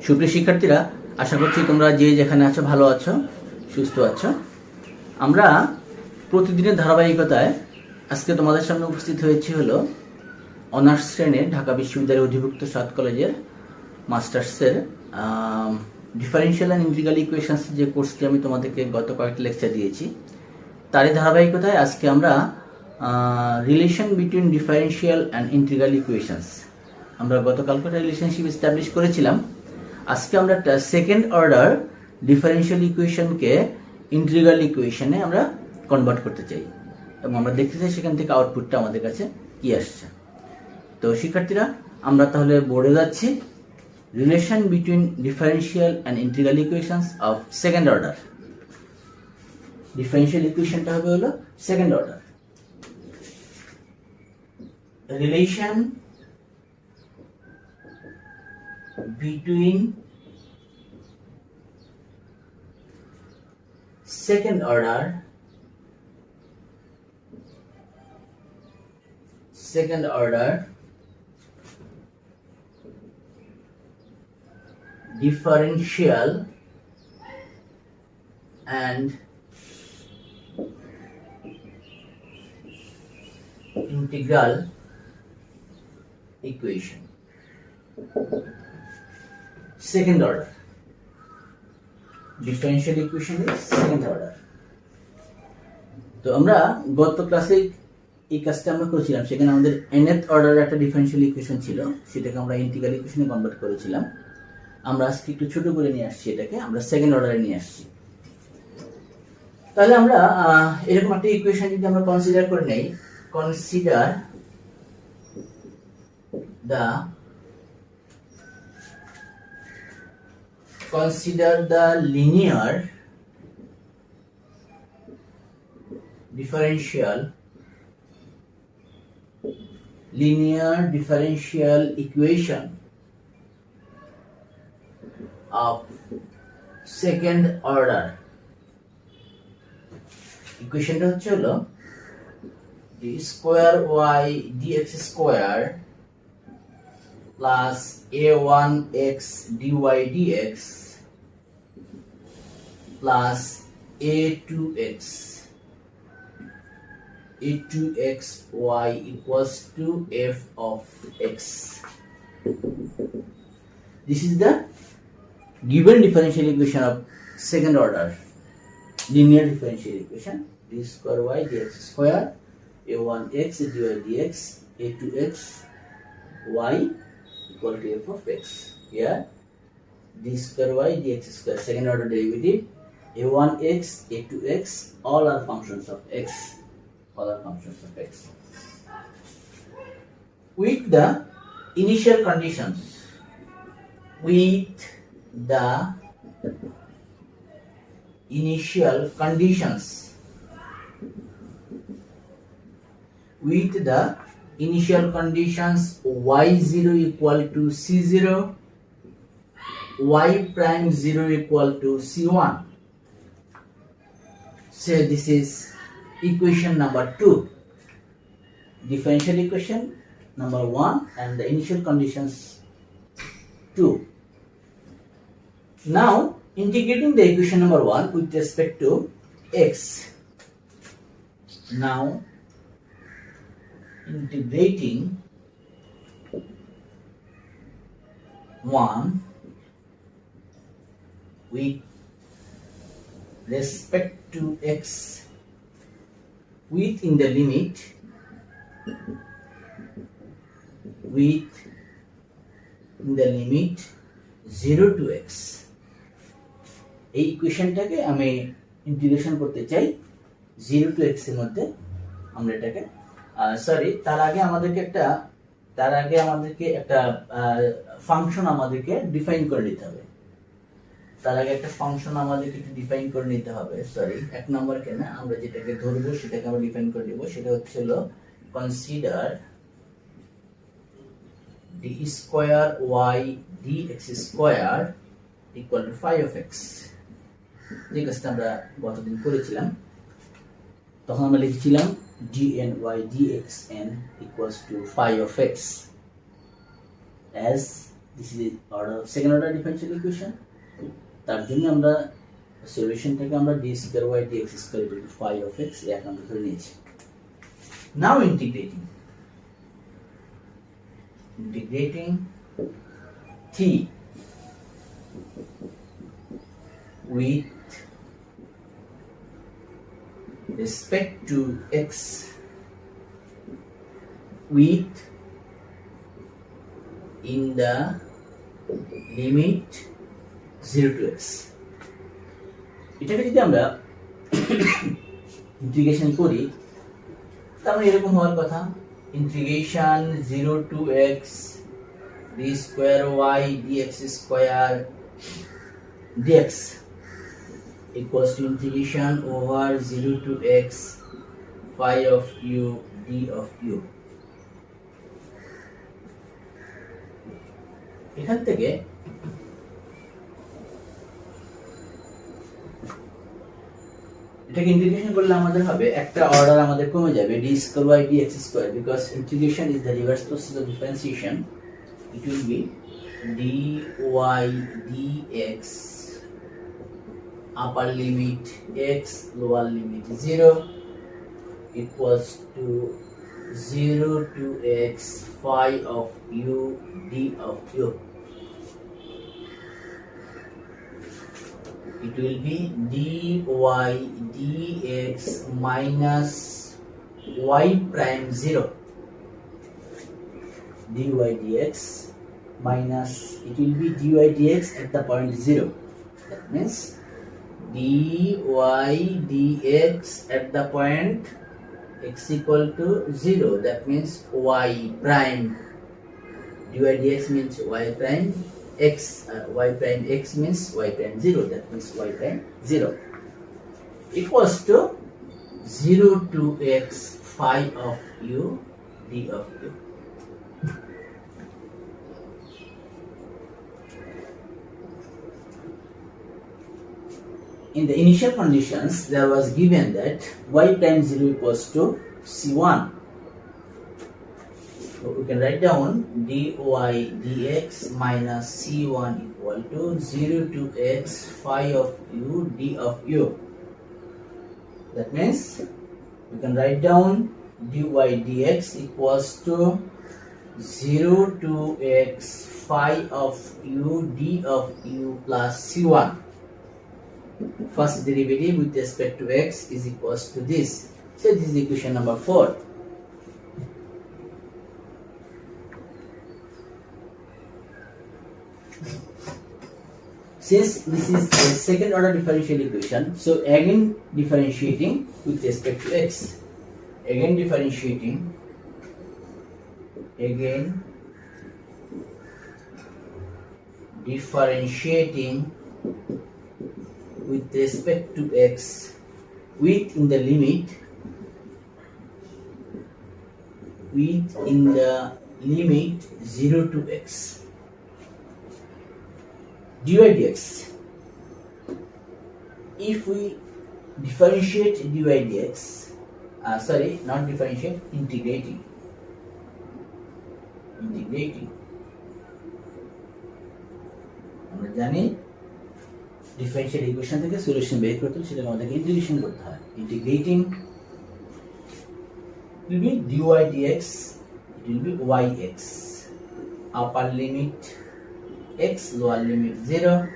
সুপ্রিয় শিক্ষার্থীরা, আশা করছি তোমরা যে যেখানে আছো ভালো আছো, সুস্থ আছো। আমরা প্রতিদিনের ধারাবাহিকতায় আজকে তোমাদের সামনে উপস্থিত হয়েছি হলো অনার্স শ্রেণীর ঢাকা বিশ্ববিদ্যালয়ের অধিভুক্ত 7 কলেজের মাস্টার্সের ডিফারেনশিয়াল অ্যান্ড ইন্টিগ্রাল ইকুয়েশনস যে কোর্সটি আমি তোমাদেরকে গত কয়েকটি লেকচার দিয়েছি, তারই ধারাবাহিকতায় আজকে আমরা relation between differential and integral equations, আমরা গতকালকে রিলেশনশিপ এস্টাবলিশ করেছিলাম। আজকে আমরা সেকেন্ড অর্ডার ডিফারেনশিয়াল ইকুয়েশনকে ইন্টিগ্রাল ইকুয়েশনে আমরা কনভার্ট করতে চাই এবং আমরা দেখতে চাই সেখান থেকে আউটপুটটা আমাদের কাছে কি আসছে। তো শিক্ষার্থীরা, আমরা তাহলে বোর্ডে যাচ্ছি। Relation between differential and integral equations of second order. Differential ইকুয়েশনটা হবে হলো second order. Relation between second order differential and integral equation. Second order differential equation is second order. তো আমরা গত ক্লাসে এই কাজটা আমরা করেছিলাম, সেখানে আমাদের nth অর্ডার একটা ডিফারেনশিয়াল ইকুয়েশন ছিল, সেটাকে আমরা ইন্টিগ্রাল ইকুয়েশনে কনভার্ট করেছিলাম। আমরা আজকে একটু ছোট করে নিয়ে আসছি, এটাকে আমরা সেকেন্ড অর্ডারে নিয়ে আসছি। তাহলে আমরা এরকম একটা ইকুয়েশন যদি আমরা কনসিডার করে নেই, consider the linear differential equation of second order. ইকুয়েশনটা হচ্ছে হলো d square y dx square plus a1x dy dx plus a2x y equals to f of x. This is the given differential equation of second order linear differential equation. D square y dx square a1x dy dx a2x y equal to f of x. Here d square y dx square second order derivative, a1x a2x all are functions of x, with the initial conditions y0 equal to c0, y prime 0 equal to c1. So this is equation number 2, differential equation number 1 and the initial conditions 2. Now integrating the equation number 1 with respect to x. Now integrating 1 with respect to x within the limit 0 to x. এই ইকুয়েশনটাকে আমি integration করতে চাই 0 to x এর মধ্যে। আমরা এটাকে তার আগে আমাদেরকে একটা ফাংশন আমাদেরকে ডিফাইন করে নিতে হবে। এক নম্বর কেন আমরা যেটাকে ধরবো সেটাকে আমরা ডিফাইন করে দিব। সেটা হচ্ছে হলো consider d square y dx square equal to phi of x. যে কাজটা আমরা গতদিন করেছিলাম, তখন আমরা লিখেছিলাম dny dxn equals to phi of x as this is order second order differential equation. তার জন্য আমরা সলিউশনটাকে আমরা d square y d x square equal to phi of x এক আমরা ধরে নিয়েছি। Now integrating t with respect to x with in the limit 0 to x। এটাকে যদি আমরা ইন্টিগ্রেশন করি তাহলে এরকম হওয়ার কথা, integration 0 to x d square y dx square dx equals to integration over 0 to x phi of u d of u। এখান থেকে এটাকে ইন্টিগ্রেশন করলে আমাদের হবে একটা অর্ডার আমাদের কমে যাবে d square y dx square, because integration is the reverse process of differentiation. It will be dy dx upper limit x lower limit 0 equals to 0 to x phi of u d of u। It will be dy dx minus y prime 0, dy dx minus, it will be dy dx at the point 0, that means dy dx at the point x equal to 0, that means y prime, dy dx means y prime x, y prime x means y prime 0, that means y prime 0 equals to 0 to x phi of u d of u। In the initial conditions, there was given that y prime 0 equals to c1. So we can write down dy dx minus c1 equal to 0 to x phi of u d of u. That means we can write down dy dx equals to 0 to x phi of u d of u plus c1. First derivative with respect to x is equals to this. So this is equation number 4. Since this is a second order differential equation, so again differentiating with respect to x, again differentiating with respect to x with in the limit 0 to x, dy dx. If we differentiate dy dx, not differentiate, integrating আমরা জানি differential equation থেকে solution বের করতে হলে সেটাকে আমাদেরকে integration করতে হয়। Integrating will be dy dx, it will be yx, upper limit x, lower limit 0,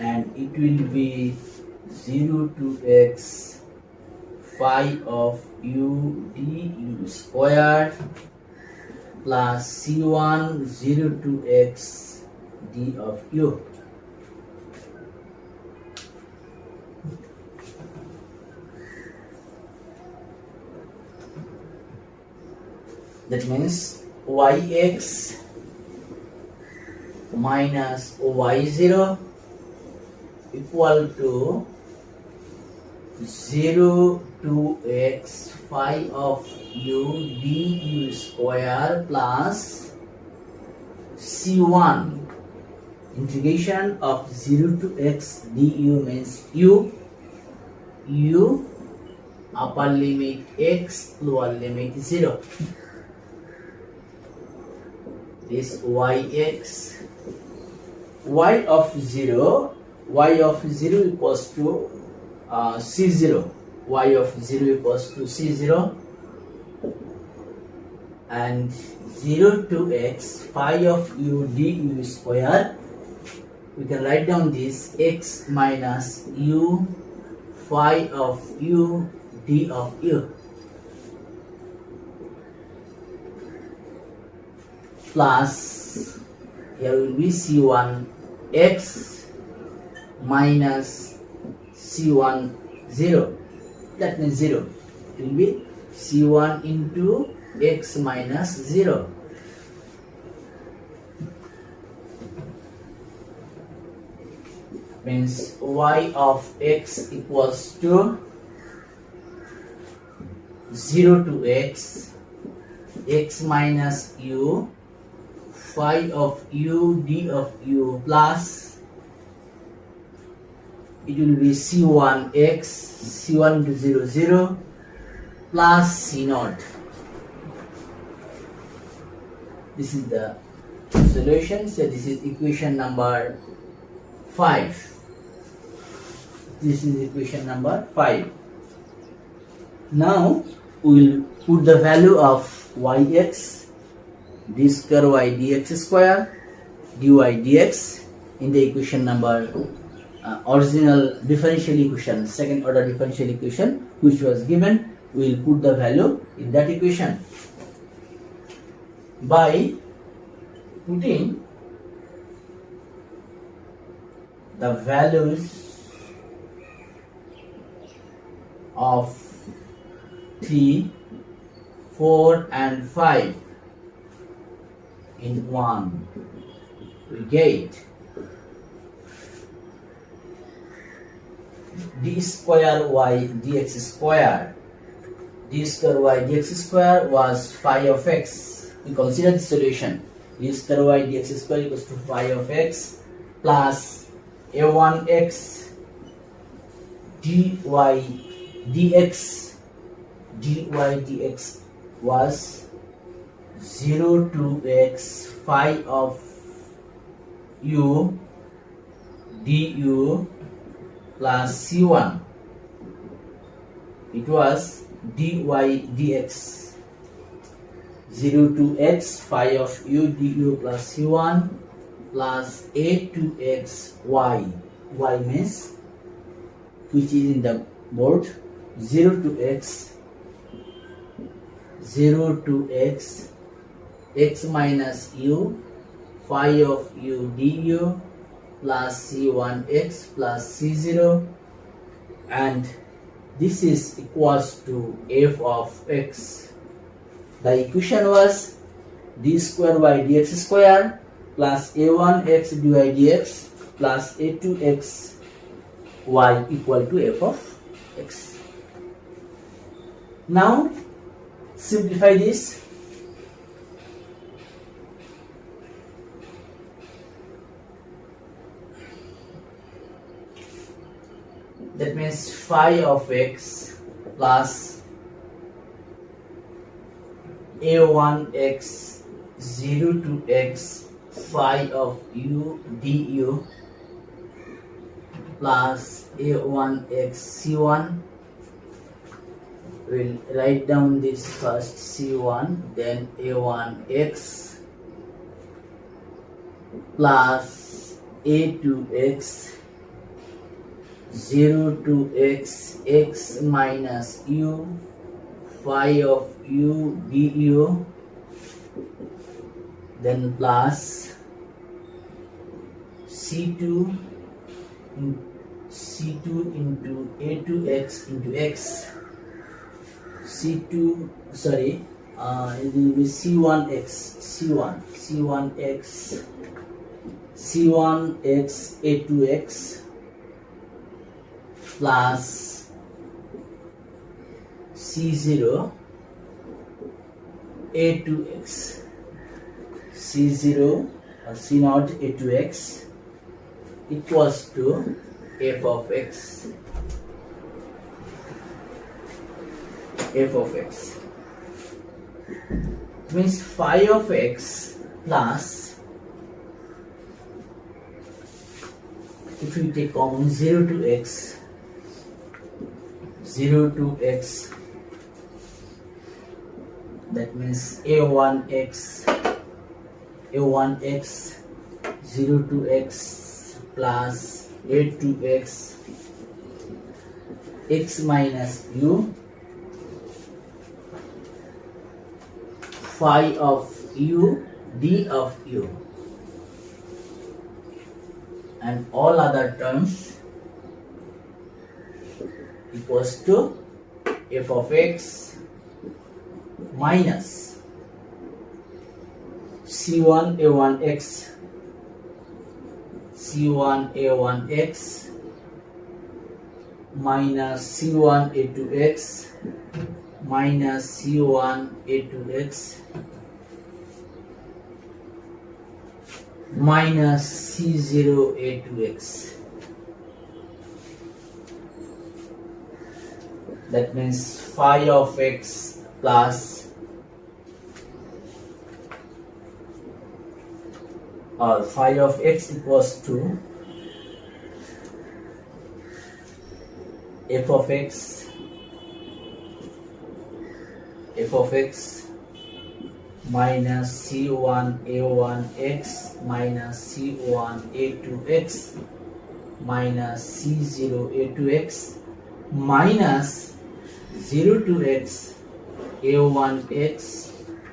and it will be 0 to x phi of u d u square plus c1 0 to x d of u। That means yx minus y0 equal to 0 to x phi of u du square plus c1, integration of 0 to x du means u upper limit x, lower limit 0, this yx, y of 0 equals to c0, y of 0 equals to c0, and 0 to x phi of u du square. We can write down this x minus u phi of u d of u plus, here will be c1 x minus c1 0, that means 0. It will be c1 into x minus 0. Means y of x equals to 0 to x, x minus u phi of u d of u plus, it will be c1 x, c1 into 0 0 plus c naught. This is the solution. So this is equation number 5. This is equation number 5. Now we will put the value of yx, d square y dx square, dy dx in the equation number original differential equation, second order differential equation which was given. We will put the value in that equation by putting the values of 3, 4 and 5 in 1. We get d square y dx square. D square y dx square was phi of x. We consider the solution. D square y dx square equals to phi of x plus a1x dy dx, dy dx was 0 to x phi of u du plus c1. It was dy dx 0 to x phi of u du plus c1 plus a to x y. Y means, which is in the board, 0 to x x minus u phi of u du plus c1x plus c0, and this is equals to f of x. The equation was d square y dx square plus a1x dy dx plus a2x y equal to f of x. Now simplify this. That means phi of x plus a1x 0 to x phi of u du plus a1x c1. We'll write down this first c1, then a1x plus a2x 0 to x x minus u phi of u du, then plus c2 into a2x into x, it will be c1x a2x plus c0 a2x, c0 or c0 a2x equals to f of x. F of x means phi of x plus, if we take common 0 to x, 0 to x, that means a1x 0 to x plus a to x, x minus u, phi of u, d of u, and all other terms equals to f of x minus c1 a1x minus c1 a2x minus c1 a2x minus c0 a2x. That means phi of x plus phi of x equals to f of x minus c1 a1x minus c1 a2x minus c0 a2x minus 0 to x a1x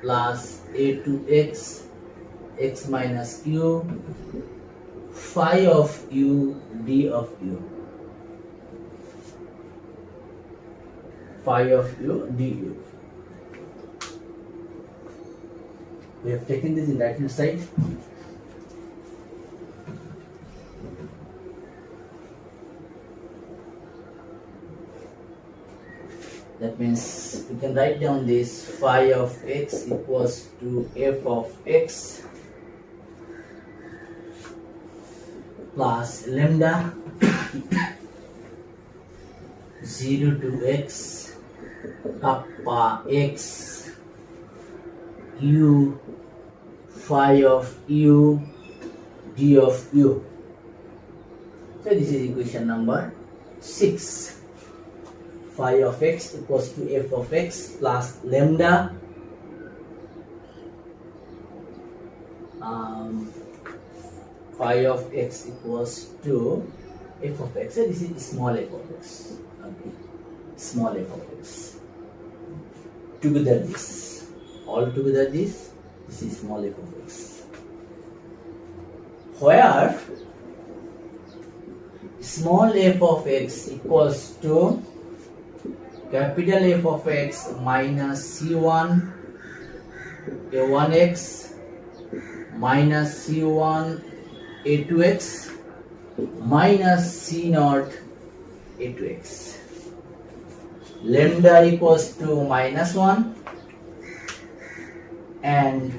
plus a2x x minus u, phi of u, d of u, phi of u, du. We have taken this in right hand side. That means we can write down this phi of x equals to f of x plus lambda 0 to x kappa x u phi of u d of u. So this is equation number 6. Phi of x equals to f of x plus lambda phi of x equals to f of x. So this is small f of x. Okay. Small f of x. Together this. All together this. This is small f of x. Where small f of x equals to capital F of x minus c1 a1x minus c1 a2x minus c0 a2x. Lambda equals to minus 1 and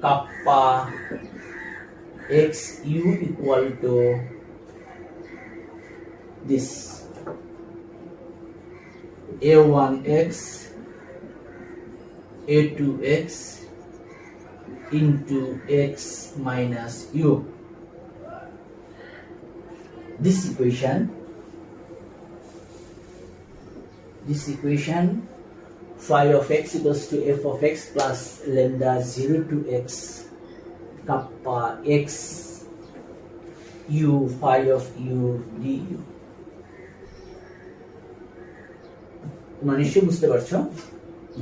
kappa x u equal to this a1x a2x into x minus u. This equation phi of x equals to f of x plus lambda 0 to x kappa x u phi of u du. তোমরা নিশ্চয়ই বুঝতে পারছো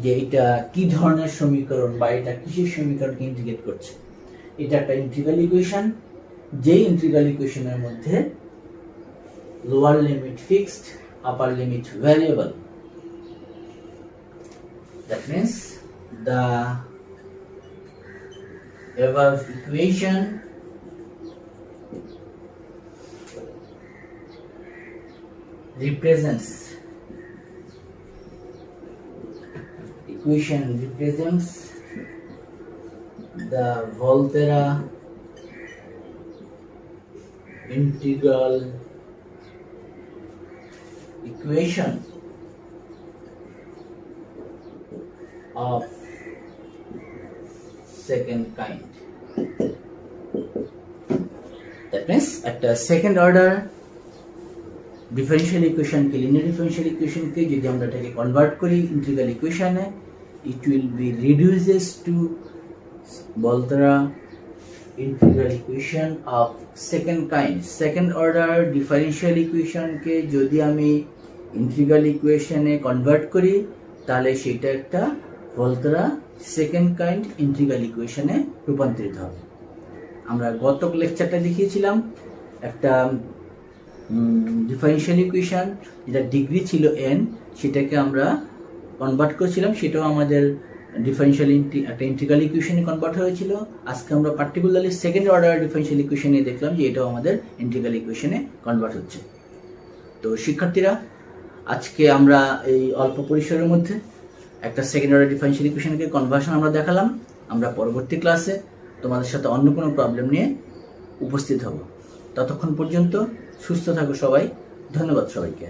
যে এটা কি ধরনের সমীকরণ বা এটা কিসের সমীকরণকে ইন্টিগ্রেট করছে। এটা একটা ইন্টিগ্রাল ইকুয়েশন, যে ইন্টিগ্রাল ইকুয়েশনের মধ্যে lower limit fixed, upper limit variable. That means the above equation represents the Volterra integral equation of second kind. That means একটা সেকেন্ড অর্ডার ডিফারেনশিয়াল ইকুয়েশনকে, লিনিয়ার ডিফারেনশিয়াল ইকুয়েশনকে যদি আমরা এটাকে কনভার্ট করি ইন্টিগ্রাল ইকুয়েশনে, it will be reduces to Volterra integral equation of second kind. Second order differential ইকুয়েশনকে যদি আমি ইন্টিগ্রাল ইকুয়েশনে কনভার্ট করি তাহলে সেটা একটা বলতরা সেকেন্ড কাইন্ড ইন্টিগ্রাল ইকুয়েশনে রূপান্তরিত হবে। আমরা গত লেকচারটা দেখিয়েছিলাম একটা ডিফারেনশিয়াল ইকুয়েশন যেটা ডিগ্রি ছিল n, সেটাকে আমরা কনভার্ট করেছিলাম, সেটাও আমাদের ডিফারেনশিয়াল একটা ইন্টিগ্রাল ইকুয়েশনে কনভার্ট হয়েছিল। আজকে আমরা পার্টিকুলারলি সেকেন্ড অর্ডার ডিফারেনশিয়াল ইকুয়েশনে দেখলাম যে এটাও আমাদের ইন্টিগ্রাল ইকুয়েশনে কনভার্ট হচ্ছে। তো শিক্ষার্থীরা, আজকে আমরা এই অল্প পরিসরের মধ্যে একটা সেকেন্ড অর্ডার ডিফারেনশিয়াল ইকুয়েশনকে কনভার্সন আমরা দেখালাম। আমরা পরবর্তী ক্লাসে তোমাদের সাথে অন্য কোনো প্রবলেম নিয়ে উপস্থিত হব। ততক্ষণ পর্যন্ত সুস্থ থাকো সবাই। ধন্যবাদ সবাইকে।